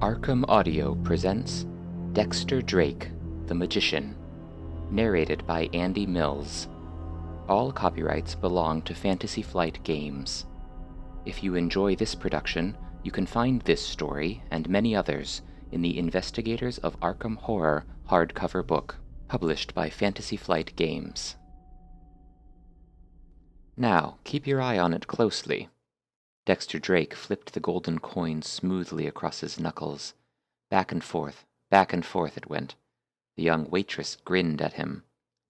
Arkham Audio presents Dexter Drake, the Magician, narrated by Andy Mills. All copyrights belong to Fantasy Flight Games. If you enjoy this production, you can find this story and many others in the Investigators of Arkham Horror hardcover book, published by Fantasy Flight Games. Now, keep your eye on it closely. Dexter Drake flipped the golden coin smoothly across his knuckles. Back and forth it went. The young waitress grinned at him.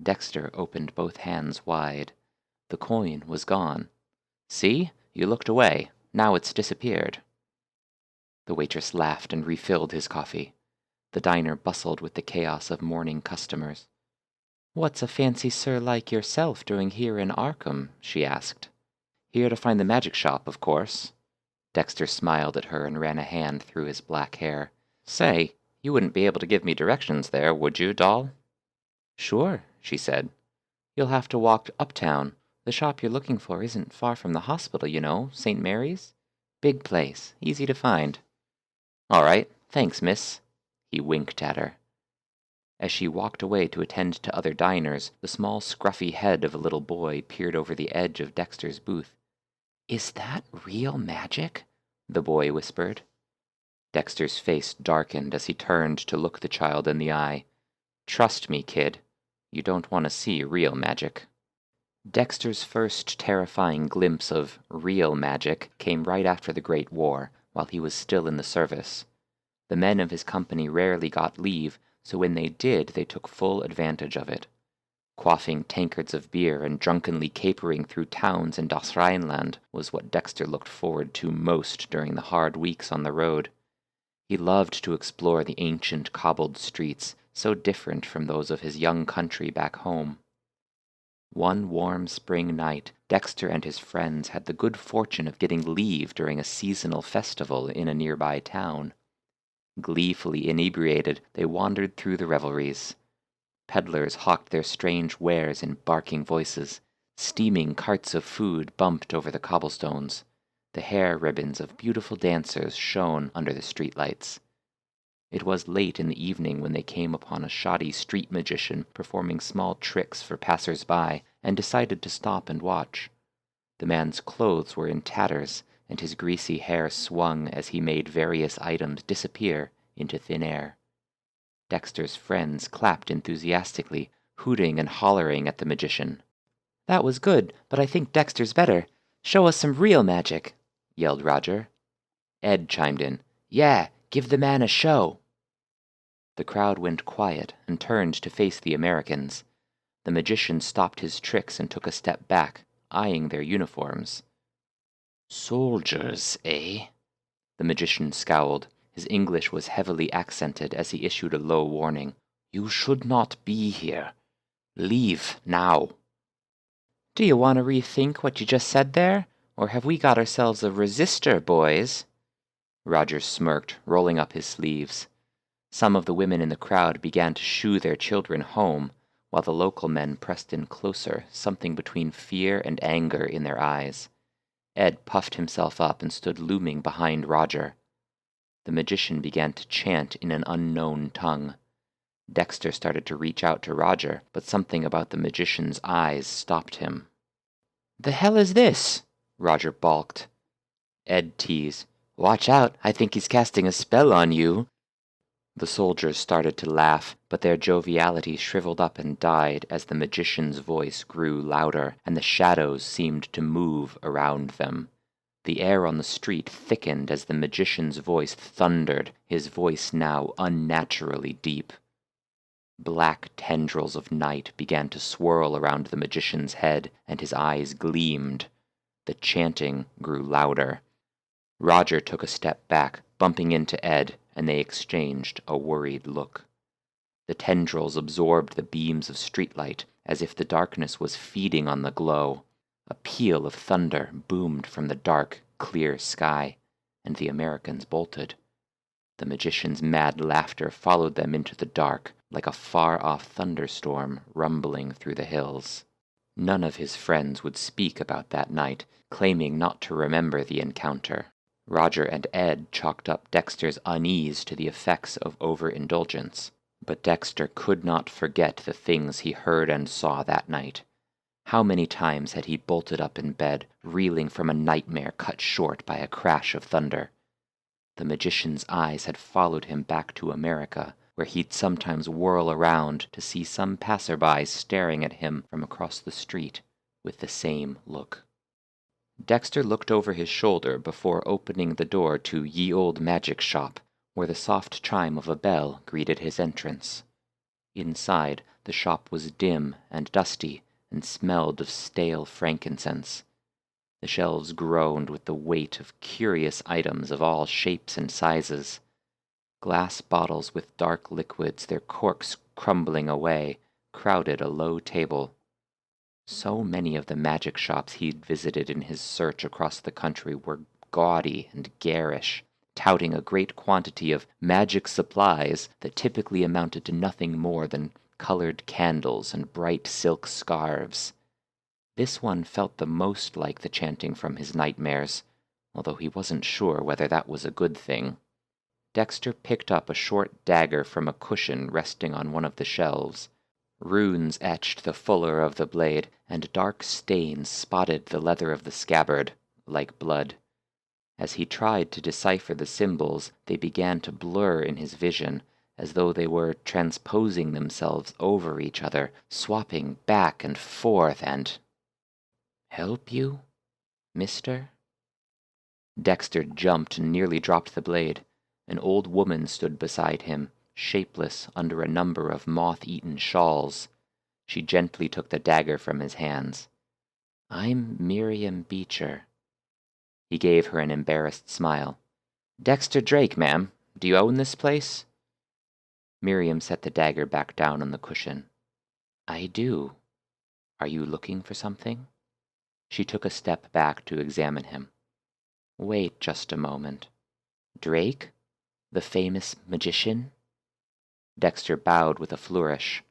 Dexter opened both hands wide. The coin was gone. See? You looked away. Now it's disappeared. The waitress laughed and refilled his coffee. The diner bustled with the chaos of morning customers. "What's a fancy sir like yourself doing here in Arkham?" she asked. "Here to find the magic shop, of course." Dexter smiled at her and ran a hand through his black hair. "Say, you wouldn't be able to give me directions there, would you, doll?" "Sure," she said. "You'll have to walk uptown. The shop you're looking for isn't far from the hospital, you know, St. Mary's. Big place, easy to find." "All right, thanks, miss." He winked at her. As she walked away to attend to other diners, the small scruffy head of a little boy peered over the edge of Dexter's booth. "Is that real magic?" the boy whispered. Dexter's face darkened as he turned to look the child in the eye. "Trust me, kid. You don't want to see real magic." Dexter's first terrifying glimpse of real magic came right after the Great War, while he was still in the service. The men of his company rarely got leave, so when they did, they took full advantage of it. Quaffing tankards of beer and drunkenly capering through towns in Das Rheinland was what Dexter looked forward to most during the hard weeks on the road. He loved to explore the ancient cobbled streets, so different from those of his young country back home. One warm spring night, Dexter and his friends had the good fortune of getting leave during a seasonal festival in a nearby town. Gleefully inebriated, they wandered through the revelries. Peddlers hawked their strange wares in barking voices. Steaming carts of food bumped over the cobblestones. The hair ribbons of beautiful dancers shone under the streetlights. It was late in the evening when they came upon a shoddy street magician performing small tricks for passers-by and decided to stop and watch. The man's clothes were in tatters, and his greasy hair swung as he made various items disappear into thin air. Dexter's friends clapped enthusiastically, hooting and hollering at the magician. "That was good, but I think Dexter's better. Show us some real magic," yelled Roger. Ed chimed in. "Yeah, give the man a show." The crowd went quiet and turned to face the Americans. The magician stopped his tricks and took a step back, eyeing their uniforms. "Soldiers, eh?" The magician scowled. His English was heavily accented as he issued a low warning. "You should not be here. Leave now." "Do you want to rethink what you just said there? Or have we got ourselves a resistor, boys?" Roger smirked, rolling up his sleeves. Some of the women in the crowd began to shoo their children home, while the local men pressed in closer, something between fear and anger in their eyes. Ed puffed himself up and stood looming behind Roger. The magician began to chant in an unknown tongue. Dexter started to reach out to Roger, but something about the magician's eyes stopped him. "The hell is this?" Roger balked. Ed teased. "Watch out, I think he's casting a spell on you." The soldiers started to laugh, but their joviality shriveled up and died as the magician's voice grew louder, and the shadows seemed to move around them. The air on the street thickened as the magician's voice thundered, his voice now unnaturally deep. Black tendrils of night began to swirl around the magician's head, and his eyes gleamed. The chanting grew louder. Roger took a step back, bumping into Ed, and they exchanged a worried look. The tendrils absorbed the beams of streetlight, as if the darkness was feeding on the glow. A peal of thunder boomed from the dark, clear sky, and the Americans bolted. The magician's mad laughter followed them into the dark, like a far-off thunderstorm rumbling through the hills. None of his friends would speak about that night, claiming not to remember the encounter. Roger and Ed chalked up Dexter's unease to the effects of overindulgence, but Dexter could not forget the things he heard and saw that night. How many times had he bolted up in bed, reeling from a nightmare cut short by a crash of thunder? The magician's eyes had followed him back to America, where he'd sometimes whirl around to see some passerby staring at him from across the street with the same look. Dexter looked over his shoulder before opening the door to Ye Old Magic Shop, where the soft chime of a bell greeted his entrance. Inside, the shop was dim and dusty and smelled of stale frankincense. The shelves groaned with the weight of curious items of all shapes and sizes. Glass bottles with dark liquids, their corks crumbling away, crowded a low table. So many of the magic shops he'd visited in his search across the country were gaudy and garish, touting a great quantity of magic supplies that typically amounted to nothing more than colored candles and bright silk scarves. This one felt the most like the chanting from his nightmares, although he wasn't sure whether that was a good thing. Dexter picked up a short dagger from a cushion resting on one of the shelves. Runes etched the fuller of the blade, and dark stains spotted the leather of the scabbard, like blood. As he tried to decipher the symbols, they began to blur in his vision, as though they were transposing themselves over each other, swapping back and forth, and... "Help you, mister?" Dexter jumped and nearly dropped the blade. An old woman stood beside him, shapeless under a number of moth-eaten shawls. She gently took the dagger from his hands. "I'm Miriam Beecher." He gave her an embarrassed smile. "Dexter Drake, ma'am. Do you own this place?" Miriam set the dagger back down on the cushion. "I do. Are you looking for something?" She took a step back to examine him. "Wait just a moment. Drake? The famous magician?" Dexter bowed with a flourish.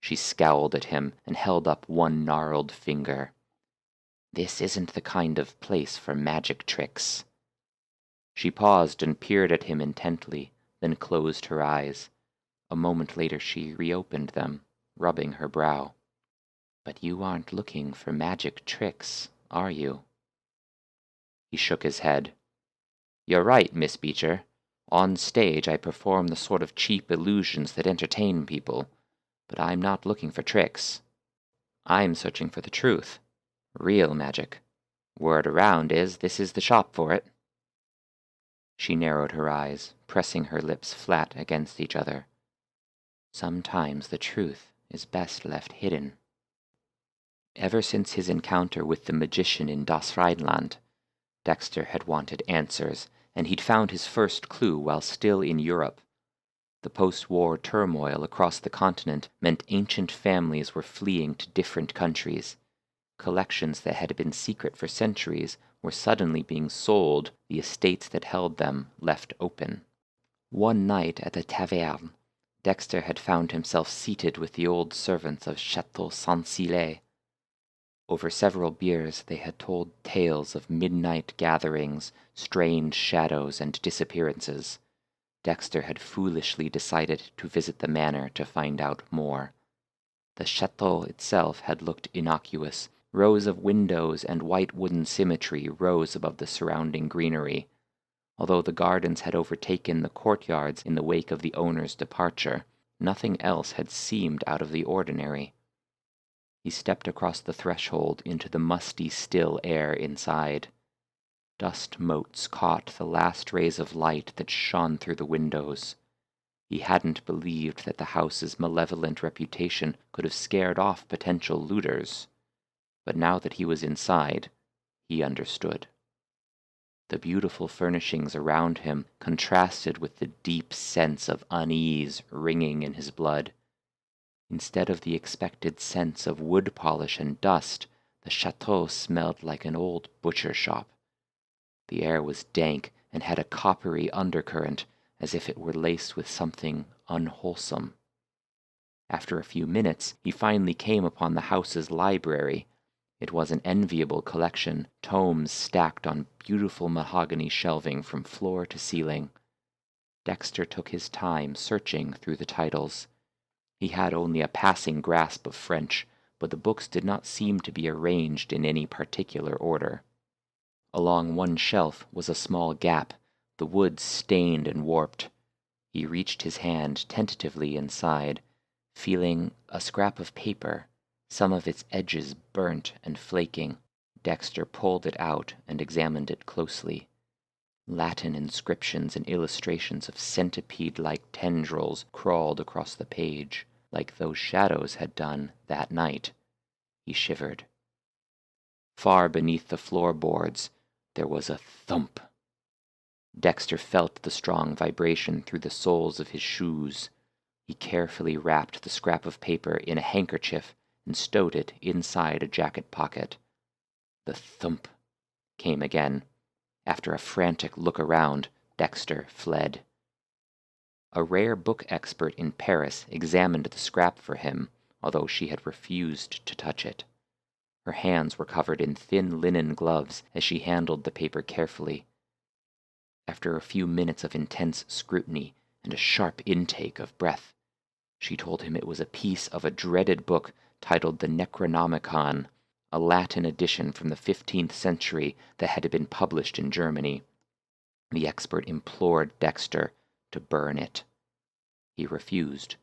She scowled at him and held up one gnarled finger. "This isn't the kind of place for magic tricks." She paused and peered at him intently, then closed her eyes. A moment later she reopened them, rubbing her brow. "But you aren't looking for magic tricks, are you?" He shook his head. "You're right, Miss Beecher. On stage I perform the sort of cheap illusions that entertain people, but I'm not looking for tricks. I'm searching for the truth. Real magic. Word around is this is the shop for it." She narrowed her eyes, pressing her lips flat against each other. "Sometimes the truth is best left hidden." Ever since his encounter with the magician in Das Rheinland, Dexter had wanted answers, and he'd found his first clue while still in Europe. The post-war turmoil across the continent meant ancient families were fleeing to different countries. Collections that had been secret for centuries were suddenly being sold, the estates that held them left open. One night at the taverne, Dexter had found himself seated with the old servants of Château Saint-Cile. Over several beers they had told tales of midnight gatherings, strange shadows, and disappearances. Dexter had foolishly decided to visit the manor to find out more. The chateau itself had looked innocuous. Rows of windows and white wooden symmetry rose above the surrounding greenery. Although the gardens had overtaken the courtyards in the wake of the owner's departure, nothing else had seemed out of the ordinary. He stepped across the threshold into the musty, still air inside. Dust motes caught the last rays of light that shone through the windows. He hadn't believed that the house's malevolent reputation could have scared off potential looters. But now that he was inside, he understood. The beautiful furnishings around him contrasted with the deep sense of unease ringing in his blood. Instead of the expected sense of wood polish and dust, the chateau smelled like an old butcher shop. The air was dank and had a coppery undercurrent, as if it were laced with something unwholesome. After a few minutes, he finally came upon the house's library. It was an enviable collection, tomes stacked on beautiful mahogany shelving from floor to ceiling. Dexter took his time searching through the titles. He had only a passing grasp of French, but the books did not seem to be arranged in any particular order. Along one shelf was a small gap, the wood stained and warped. He reached his hand tentatively inside, feeling a scrap of paper, some of its edges burnt and flaking. Dexter pulled it out and examined it closely. Latin inscriptions and illustrations of centipede-like tendrils crawled across the page, like those shadows had done that night. He shivered. Far beneath the floorboards, there was a thump. Dexter felt the strong vibration through the soles of his shoes. He carefully wrapped the scrap of paper in a handkerchief and stowed it inside a jacket pocket. The thump came again. After a frantic look around, Dexter fled. A rare book expert in Paris examined the scrap for him, although she had refused to touch it. Her hands were covered in thin linen gloves as she handled the paper carefully. After a few minutes of intense scrutiny and a sharp intake of breath, she told him it was a piece of a dreaded book titled the Necronomicon, a Latin edition from the 15th century that had been published in Germany. The expert implored Dexter to burn it. He refused.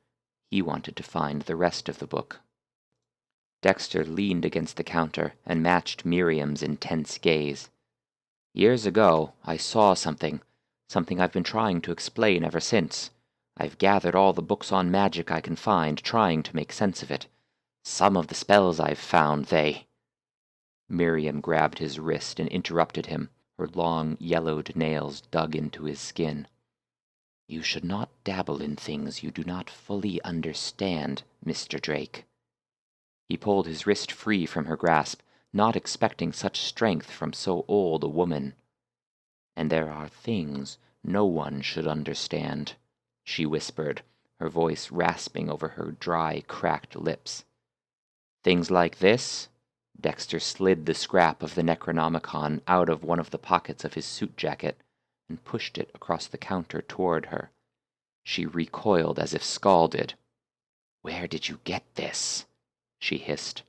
He wanted to find the rest of the book. Dexter leaned against the counter and matched Miriam's intense gaze. Years ago, I saw something I've been trying to explain ever since. I've gathered all the books on magic I can find, trying to make sense of it. Some of the spells I've found, Miriam grabbed his wrist and interrupted him, her long, yellowed nails dug into his skin. You should not dabble in things you do not fully understand, Mr. Drake. He pulled his wrist free from her grasp, not expecting such strength from so old a woman. And there are things no one should understand, she whispered, her voice rasping over her dry, cracked lips. Things like this? Dexter slid the scrap of the Necronomicon out of one of the pockets of his suit jacket and pushed it across the counter toward her. She recoiled as if scalded. Where did you get this? She hissed.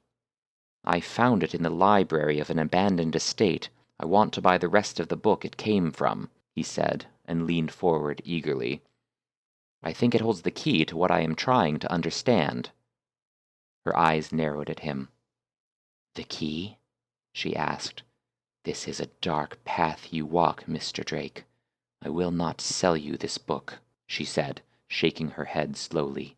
I found it in the library of an abandoned estate. I want to buy the rest of the book it came from, he said, and leaned forward eagerly. I think it holds the key to what I am trying to understand. Her eyes narrowed at him. The key? She asked. This is a dark path you walk, Mr. Drake. I will not sell you this book, she said, shaking her head slowly.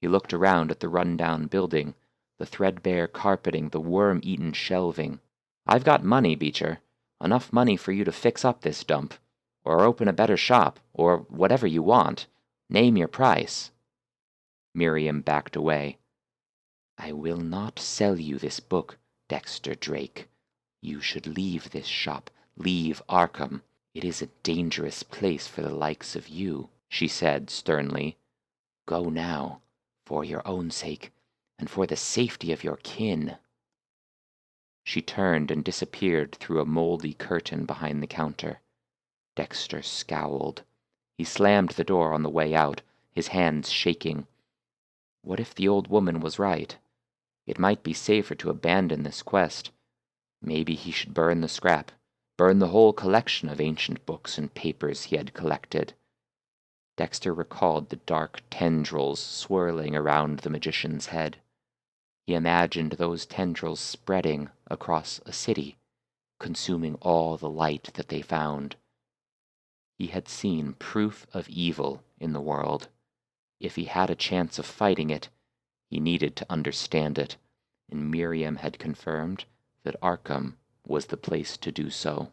He looked around at the run-down building, the threadbare carpeting, the worm-eaten shelving. I've got money, Beecher. Enough money for you to fix up this dump, or open a better shop, or whatever you want. Name your price. Miriam backed away. I will not sell you this book, Dexter Drake. You should leave this shop, leave Arkham. It is a dangerous place for the likes of you, she said sternly. Go now, for your own sake, and for the safety of your kin. She turned and disappeared through a moldy curtain behind the counter. Dexter scowled. He slammed the door on the way out, his hands shaking. What if the old woman was right? It might be safer to abandon this quest. Maybe he should burn the scrap, burn the whole collection of ancient books and papers he had collected. Dexter recalled the dark tendrils swirling around the magician's head. He imagined those tendrils spreading across a city, consuming all the light that they found. He had seen proof of evil in the world. If he had a chance of fighting it, he needed to understand it, and Miriam had confirmed that Arkham was the place to do so.